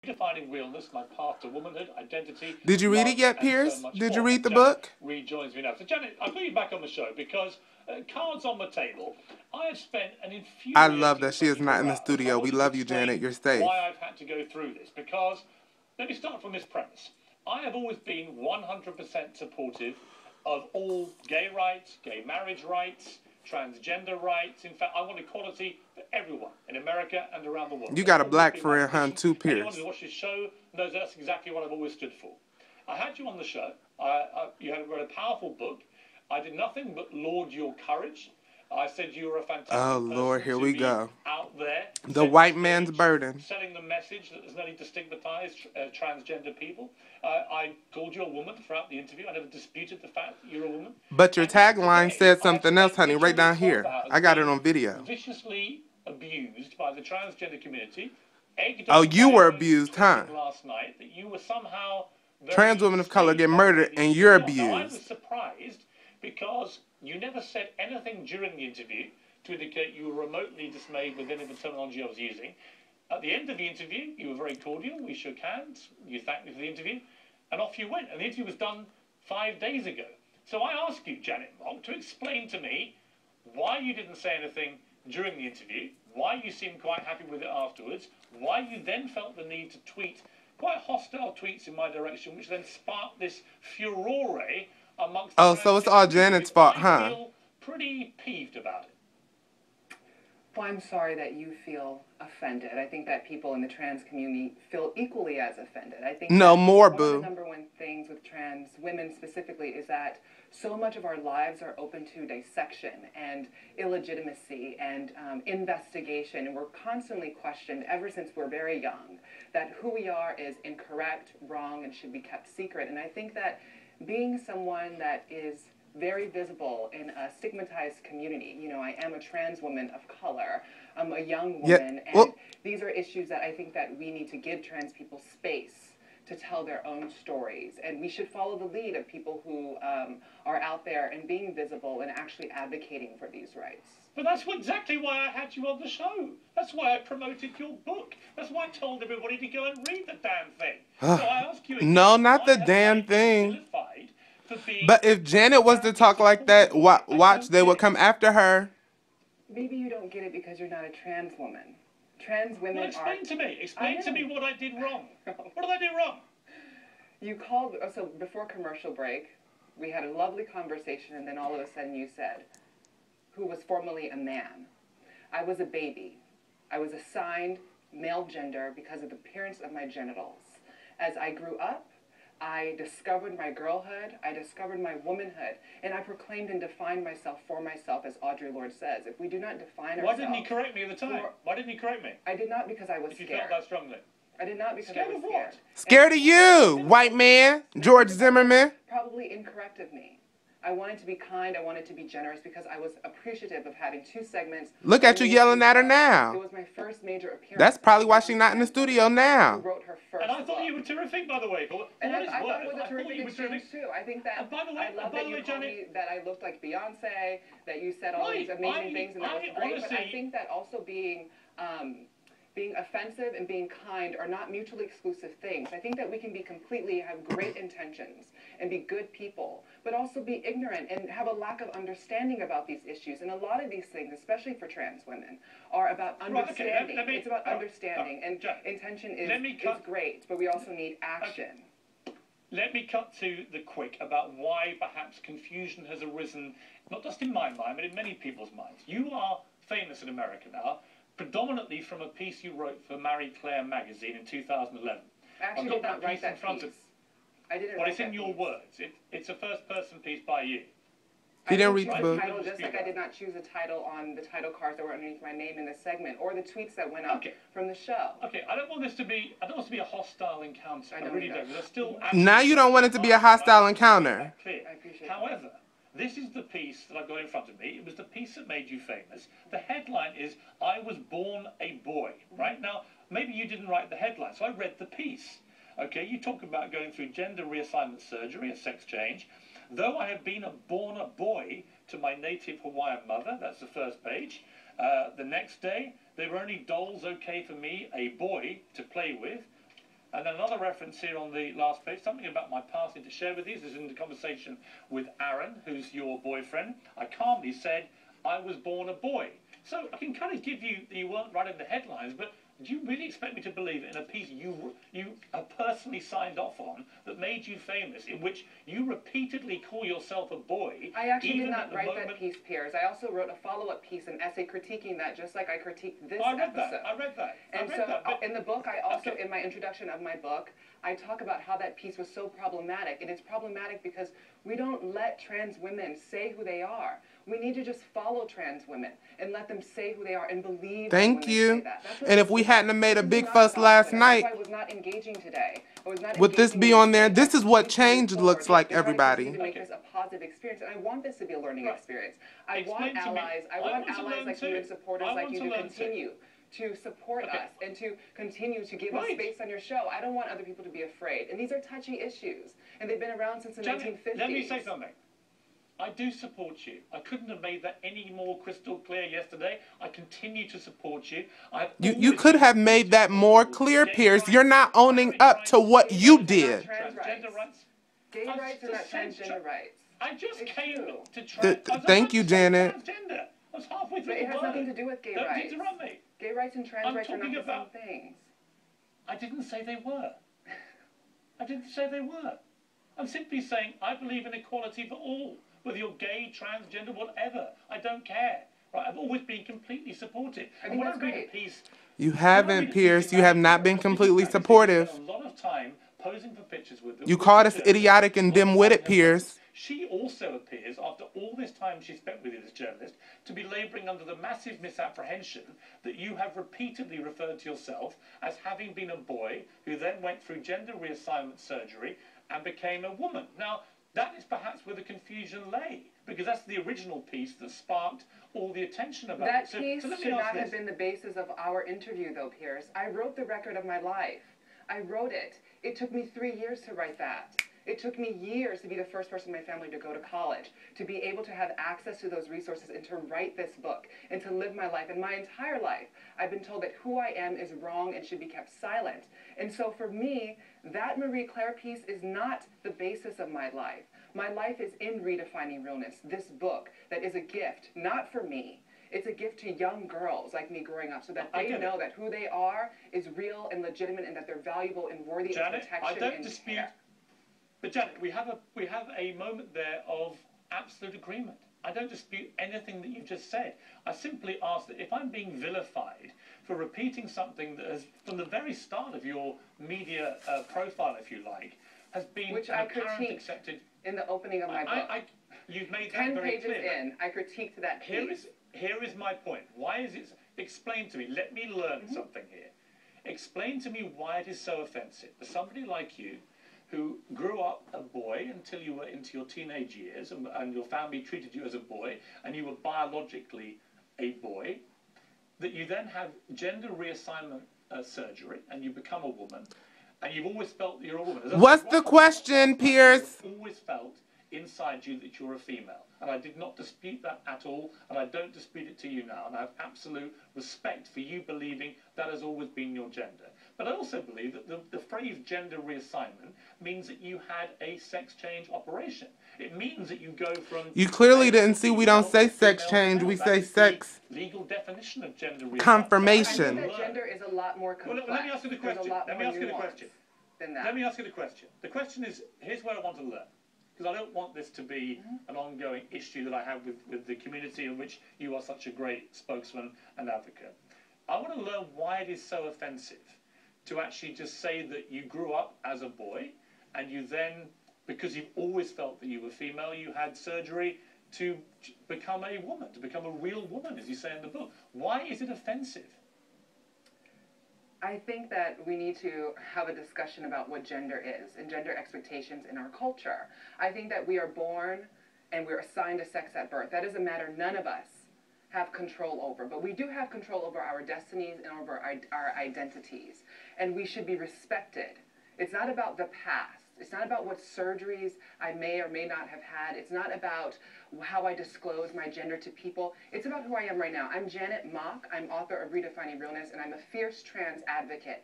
Redefining realness, my path to womanhood, identity. Did you read it yet, Piers? Did you read the book? Rejoins me now. So, Janet, I've got you back on the show because cards on the table. I have spent an infuriating. I love that she is not in the studio. We love you, Janet. You're safe. Why I've had to go through this because let me start from this premise. I have always been 100% supportive of all gay rights, gay marriage rights, transgender rights. In fact, I want equality for everyone in America and around the world. You got a black friend, huh, too, Piers? Anyone who watches this show knows that's exactly what I've always stood for. I had you on the show. You had a powerful book. I did nothing but laud your courage. I said you were a fantastic person. Oh, Lord, here we go. Out there. The white man's burden. Selling the message that there's no need to stigmatize transgender people. I called you a woman throughout the interview. I never disputed the fact that you're a woman. But your tagline said something else, honey, right down here. I got it on video. Viciously abused by the transgender community. Oh, you were abused, huh? Last night that you were somehow trans women of color get murdered and you're abused. Now, I was surprised because you never said anything during the interview to indicate you were remotely dismayed with any of the terminology I was using. At the end of the interview, you were very cordial. We shook hands. You thanked me for the interview. And off you went. And the interview was done 5 days ago. So I ask you, Janet Monk, to explain to me why you didn't say anything during the interview, why you seemed quite happy with it afterwards, why you then felt the need to tweet quite hostile tweets in my direction, which then sparked this furore amongst. Oh, so it's all Janet's fault, huh? I feel pretty peeved about it. Well, I'm sorry that you feel offended. I think that people in the trans community feel equally as offended. I think no more, boo. One of the number one things with trans women specifically is that so much of our lives are open to dissection and illegitimacy and investigation, and we're constantly questioned ever since we're very young that who we are is incorrect, wrong, and should be kept secret. And I think that being someone that is very visible in a stigmatized community. You know, I am a trans woman of color. I'm a young woman, and these are issues that I think that we need to give trans people space to tell their own stories. And we should follow the lead of people who are out there and being visible and actually advocating for these rights. But that's exactly why I had you on the show. That's why I promoted your book. That's why I told everybody to go and read the damn thing. So I ask you again, no, not the damn thing. But if Janet was to talk like that, watch, they would come after her. Maybe you don't get it because you're not a trans woman. Trans women explain to me. Explain to me what I did wrong. What did I do wrong? You called, so before commercial break, we had a lovely conversation, and then all of a sudden you said, who was formerly a man. I was a baby. I was assigned male gender because of the appearance of my genitals. As I grew up, I discovered my girlhood, I discovered my womanhood, and I proclaimed and defined myself for myself, as Audre Lorde says. If we do not define ourselves... Why didn't he correct me at the time? Why didn't he correct me? I did not because I was scared. If you felt that strongly. I did not because I was scared. What? Scared of you, white man, George Zimmerman. Probably incorrect of me. I wanted to be kind, I wanted to be generous because I was appreciative of having 2 segments. Look at you yelling at her now. It was my first major appearance. That's probably why she's not in the studio now. Who wrote her first and I thought you were terrific, by the way. And I thought it was a terrific exchange too. I think that, by the way, I love that you told me that I looked like Beyonce, that you said all these amazing things, and that was great. Honestly, but I think that also being offensive and being kind are not mutually exclusive things. I think that we can be have great intentions and be good people, but also be ignorant and have a lack of understanding about these issues. And a lot of these things, especially for trans women, are about understanding. It's about understanding, and intention is great, but we also need action. Let me cut to the quick about why perhaps confusion has arisen, not just in my mind, but in many people's minds. You are famous in America now, predominantly from a piece you wrote for Marie Claire magazine in 2011. Actually, I did not write that piece. I didn't write that piece. But it's in your words. It's a first-person piece by you. You didn't read the book. Title, just like I did not choose a title on the title cards that were underneath my name in the segment, or the tweets that went up from the show. Okay, I don't want this to be a hostile encounter. I really don't. There's still now you don't want it to be a hostile encounter. I appreciate However, this is the piece that I've got in front of me. It was the piece that made you famous. The headline is, I was born a boy. Right? Now, maybe you didn't write the headline, so I read the piece. Okay, you talk about going through gender reassignment surgery, a sex change. Though I have been born a boy to my native Hawaiian mother, that's the first page. The next day, there were only dolls okay for me, a boy, to play with. And then another reference here on the last page, something about my past to share with you. This is in the conversation with Aaron, who's your boyfriend. I calmly said, I was born a boy. So I can kind of give you, you weren't right in the headlines, but do you really expect me to believe in a piece you personally signed off on that made you famous, in which you repeatedly call yourself a boy? I actually did not write that piece, Piers. I also wrote a follow-up piece, an essay critiquing that, just like I critiqued this episode. I read that. And in the book, I also, in my introduction of my book, I talk about how that piece was so problematic. And it's problematic because we don't let trans women say who they are. We need to just follow trans women and let them say who they are and believe when they say that. And if we hadn't have made a big fuss last night, I was not engaging today. Would this be on there? This is what change looks like, everybody. To make this a positive experience, and I want this to be a learning experience. I want allies. I want allies like you and supporters like you to continue to support us and to continue to give us space on your show. I don't want other people to be afraid. And these are touchy issues, and they've been around since the 1950s. Let me say something. I do support you. I couldn't have made that any more crystal clear yesterday. I continue to support you. You could have made that more clear, Piers. You're not owning up to what you did. Transgender rights. Gay rights are not transgender rights. I just came to thank you, Janet. Transgender. I was halfway through. But it has nothing to do with gay rights. Don't interrupt me. Gay rights and trans rights are not the same things. I didn't say they were. I didn't say they were. I'm simply saying I believe in equality for all. Whether you're gay, transgender, whatever, I don't care. Right? I've always been completely supportive. I think that's great. You haven't, Piers. You have not been completely supportive. A lot of time posing for pictures with them. You called us idiotic and dim-witted, Piers. She also appears, after all this time she spent with you as journalist, to be labouring under the massive misapprehension that you have repeatedly referred to yourself as having been a boy who then went through gender reassignment surgery and became a woman. Now, that is perhaps where the confusion lay, because that's the original piece that sparked all the attention about that it. That piece should not have been the basis of our interview, though, Piers. I wrote the record of my life. I wrote it. It took me 3 years to write that. It took me years to be the first person in my family to go to college, to be able to have access to those resources and to write this book and to live my life. And my entire life, I've been told that who I am is wrong and should be kept silent. And so for me, that Marie Claire piece is not the basis of my life. My life is in Redefining Realness, this book that is a gift, not for me. It's a gift to young girls like me growing up so that they know that who they are is real and legitimate and that they're valuable and worthy of protection I don't dispute. Care. But Janet, we have a moment there of absolute agreement. I don't dispute anything that you've just said. I simply ask that if I'm being vilified for repeating something that has, from the very start of your media profile, if you like, has been which I critiqued accepted in the opening of my book. You've made that very clear. 10 pages in, I critiqued that piece. Here is my point. Why is it? Explain to me. Let me learn something here. Explain to me why it is so offensive for somebody like you, who grew up a boy until you were into your teenage years, and your family treated you as a boy, and you were biologically a boy, that you then have gender reassignment surgery, and you become a woman, and you've always felt that you're a woman. What's the question, Piers? You've always felt inside you that you're a female. And I did not dispute that at all, and I don't dispute it to you now. And I have absolute respect for you believing that has always been your gender. But I also believe that the phrase gender reassignment means that you had a sex change operation. It means that you go from... You clearly didn't see we don't say sex change, we say sex... legal definition of gender reassignment. Confirmation. I think that gender is a lot more complex. Well, let me ask you the question. Let me ask you the question. Let me ask you the question. The question is, here's where I want to learn. Because I don't want this to be an ongoing issue that I have with the community in which you are such a great spokesman and advocate. I want to learn why it is so offensive to actually just say that you grew up as a boy and you then, because you've always felt that you were female, you had surgery to become a woman, to become a real woman, as you say in the book. Why is it offensive? I think that we need to have a discussion about what gender is and gender expectations in our culture. I think that we are born and we're assigned a sex at birth. That is a matter none of us have control over. But we do have control over our destinies and over our identities. And we should be respected. It's not about the past. It's not about what surgeries I may or may not have had. It's not about how I disclose my gender to people. It's about who I am right now. I'm Janet Mock. I'm author of Redefining Realness, and I'm a fierce trans advocate.